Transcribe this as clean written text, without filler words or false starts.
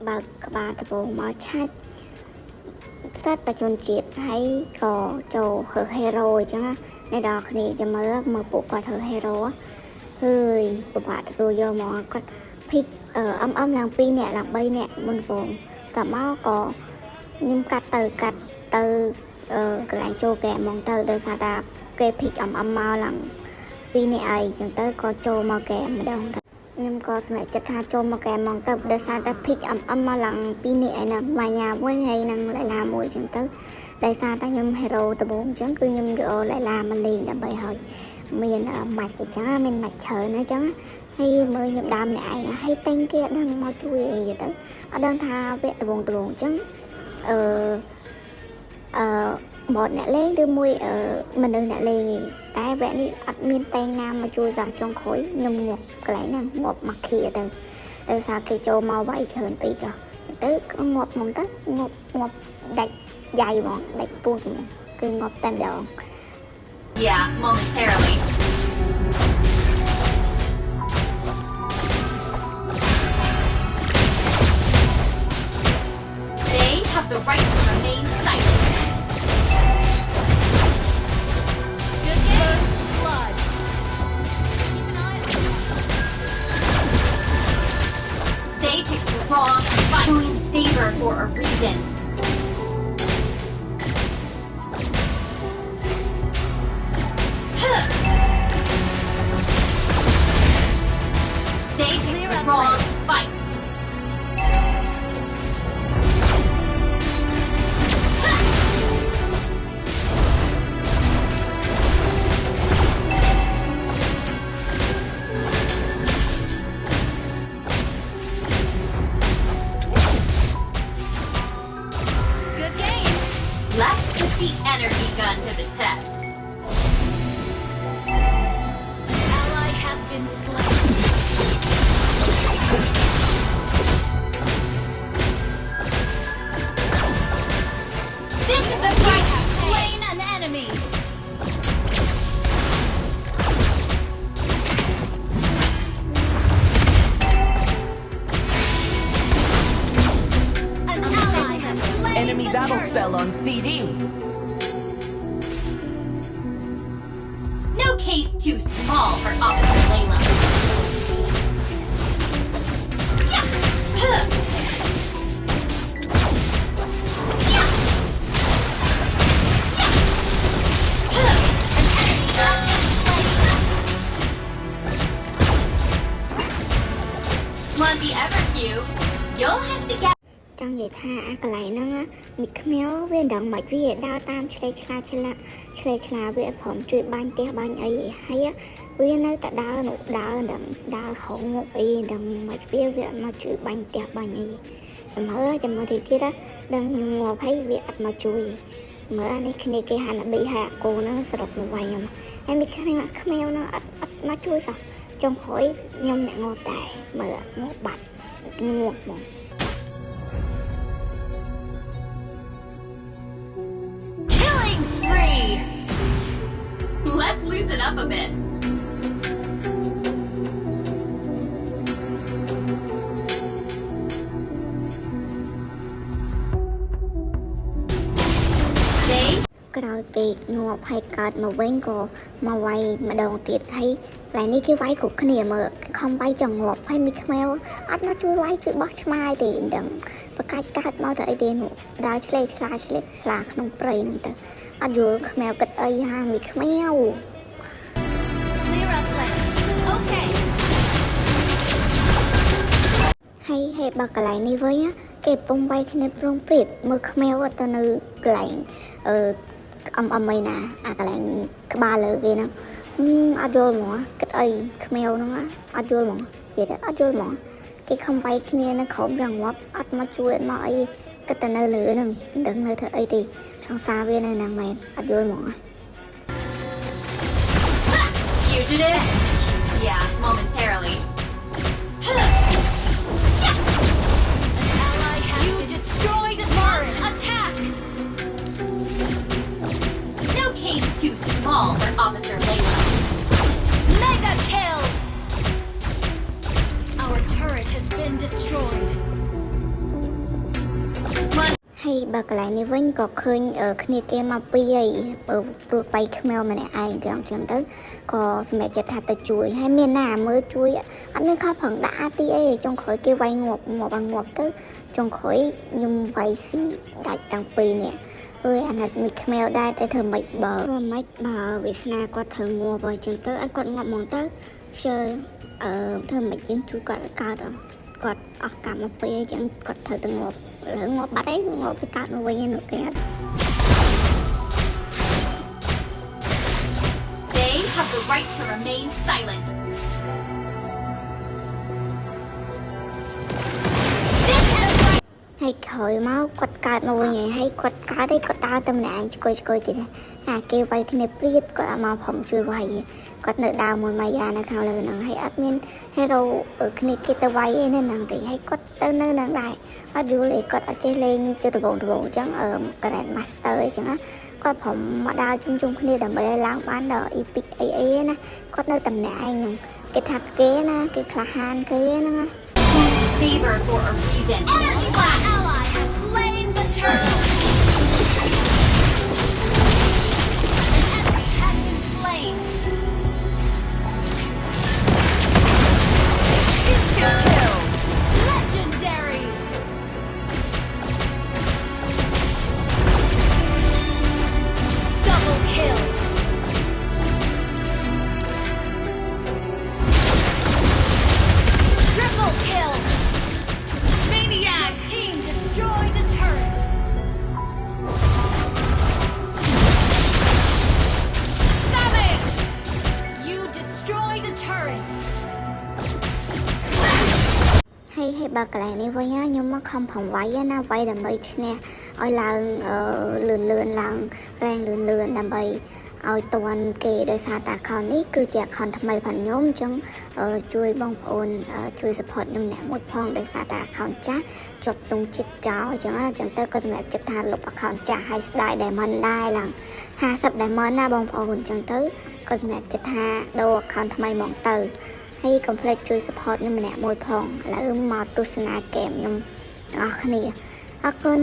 បើក្បាលដំបងមកឆាច់សិតបច្ចុប្បន្នជាតិហើយក៏ចូលហឺហេរ៉ូអញ្ចឹងណាអ្នកនរគ្នាចាំមើលពួកគាត់ហឺហេរ៉ូហើយពិបាកទទួលយកមកគាត់ភីកឡើង2នាក់ឡើង3នាក់មុនបងតមកក៏ខ្ញុំកាត់ទៅកន្លែងចូលកែហ្មងទៅដោយសារតែគេភីកមកឡើង2នាក់អីអញ្ចឹងទៅក៏ចូលមកកែម្ដងទៅខ្ញុំក៏ស្នេហ៍ចិត្តថាចូលមកកែហ្មងទៅដោយសារតែភីកមកឡើង2នាក់ឯហ្នឹងម៉ាយ៉ាមួយហើយនឹងឡៃឡាមួយអញ្ចឹងទៅដោយសារតែខ្ញុំហេរ៉ូដំបូងអញ្ចឹងគឺខ្ញុំយកឡៃឡាមកលេងដើម្បីឲ្យមានម៉ាច់អញ្ចឹងមានម៉ាច់ច្រើនអញ្ចឹងហើយមើលខ្ញុំដើមម្នាក់ឯងហើយតែងគេអត់ដឹងមកជួយអីទៅអត់ដឹងថាវគ្គដំបូងអញ្ចឹងបតអ្នកលេងឬមួយមនុស្សអ្នកលេងតែវគ្គនេះអត់មានតែងណាមកជួយសោះចុងក្រោយខ្ញុំងាប់កន្លែងហ្នឹងងាប់មកខៀទៅដោយសារគេចូលមកវាយច្រើនពេកទៅងាប់ហ្មងទៅងាប់ដាច់យ៉ៃហ្មងដាច់ពោះហ្មងគឺងាប់តែម្ដង Yeah, momentarily. They have the right to remain silent. First blood. Keep an eye on them. They picked the wrong fight. Going to save her for a reason. They picked the wrong fight. Good game. Let's put the energy gun to the test. Ally has been slain. This is the You fight have to slain an enemy. An ally has slain Enemy the battle turtle. spell on CD. No case too small for Officer Layla. Yeah. Huh. Yeah. Yeah. Huh. An enemy has been slain. Want the Evercue? You'll have to get ចង់និយាយថាអាកន្លែងហ្នឹងមីខ្មៅវាដឹងមិនវាដើរតាមឆ្លេឆ្លាវាព្រមជួយបាញ់ផ្ទះបាញ់អីហើយវានៅតែដើរដើរហងមកអីដឹងមិនវាអត់មកជួយបាញ់ផ្ទះបាញ់អីចាំមើលទៀតដឹងខ្ញុំងាប់ហើយវាអត់មកជួយមើលអានេះគ្នាគេហានប៊ីហាកូនហ្នឹងសរុបមកវាយខ្ញុំហើយមីខ្មៅហ្នឹងអត់មកជួយសោះចុងក្រោយខ្ញុំអ្នកងាប់ដែរមើលងាប់បាត់ងាប់ហ្មង Killing spree. Let's loosen up a bit. They ក្រោយពេកងាប់ហើយកើតមកវិញក៏មកវាយម្ដងទៀតហើយកន្លែងនេះគេវាយគ្រប់គ្នាមើលខំវាយចង់ងាប់ហើយមីខ្មៅអត់មកជួយវាយជួយបោះឆ្មាយទេមិនដឹងបកាច់កើតមកទៅអីទេនោះដើរឆ្លេឆ្លាក្នុងព្រៃហ្នឹងទៅអត់យល់ខ្មៅគិតអីហាមីខ្មៅ Clear up land. Okay. ហើយបើកន្លែងនេះវិញគេកំពុងវាយគ្នាប្រងព្រៀបមើលខ្មៅទៅនៅកន្លែងអីណាអាកន្លែងក្បាលលើគេហ្នឹងអត់យល់ហ្មងគិតអីខ្មៅហ្នឹងអត់យល់ហ្មងនិយាយទៅអត់យល់ហ្មងគេខំវាយគ្នានៅក្រោមយ៉ាងងាប់អត់មកជួយអត់មកអីគិតតែនៅលើហ្នឹងមិនដឹងនៅធ្វើអីទេសង្សារវានៅហ្នឹងមែនអត់យល់ហ្មង fugitive? Yeah, momentarily. Ally has you been destroyed. March attack. No case too small for Officer Layla. Mega kill. Our turret has been destroyed. បើកន្លែងនេះវិញក៏ឃើញគ្នាគេមកពីហើយព្រោះបៃខ្មៅម្នាក់ឯងគេអញ្ចឹងទៅក៏សម្រាប់ចិត្តថាទៅជួយហើយមានណាមើលជួយអត់មានខុសផងដាក់ទីអីចុងក្រោយគេវាយងាប់ទៅចុងក្រោយខ្ញុំវាយស៊ីដាច់តាំងពីរនេះអើយអាណិតមីខ្មៅដែរតែធ្វើម៉េចបើវាសនាគាត់ត្រូវងាប់អញ្ចឹងទៅឲ្យគាត់ងាប់ហ្មងទៅជើធ្វើម៉េចយើងជួយគាត់កើតគាត់អស់កម្មមកពេលអញ្ចឹងគាត់ត្រូវទៅងាប់បាត់ឯងងាប់ទៅកើតមកវិញនោះគេ They have the right to remain silent. ហើយក្រោយមកគាត់កើតមកវិញហើយគាត់កើតឯងគាត់ដើរទៅម្នាក់ឯងឆ្កុយទៀតណាគេវាយគ្នាព្រៀតគាត់អត់មកផងជួយវាយគាត់នៅដើរមួយម៉ាយ៉ានៅខាងលើហ្នឹងហើយអត់មានហេរ៉ូគ្នាគេទៅវាយឯនៅហ្នឹងទេហើយគាត់ទៅនៅហ្នឹងដែរអត់យល់ឯងគាត់អត់ចេះលេងជាដំបូងអញ្ចឹងGrand Master អីចឹងណាគាត់ព្រមមកដើរជុំគ្នាដើម្បីឲ្យឡើងបានដល់ epic អីណាគាត់នៅតែម្នាក់ឯងហ្នឹងគេថាគេណាគេក្លាហានគេហ្នឹងណា Saber for a reason. Energy blast! Ally has slain the turtle! An enemy has been slain! Instant kill! Legendary! Double kill! Triple kill! Maniac! Team destroyed a turret! Savage! You destroyed a turret! ហើយបើកន្លែងនេះវិញខ្ញុំមកខំប្រំវាយណាវាយដើម្បីឈ្នះឲ្យឡើងលឿនឡើងរែងលឿនដើម្បីឲ្យតន់គេដោយសារតែ account នេះគឺជា account ថ្មីផងខ្ញុំអញ្ចឹងជួយបងប្អូនជួយ support ខ្ញុំអ្នកមួយផងដោយសារតែ account ចាស់ជាប់ទុំចិត្តចោលអញ្ចឹងទៅក៏សម្រាប់ចិត្តថាលុប account ចាស់ឲ្យស្ដាយ diamond ដែរឡើង50 diamond ណាបងប្អូនអញ្ចឹងទៅក៏សម្រាប់ចិត្តថាដូរ account ថ្មីមកទៅហើយកុំភ្លេចជួយ support ខ្ញុំម្នាក់មួយផងឥឡូវមកទស្សនាហ្គេមខ្ញុំទាំងអស់គ្នាអរគុណ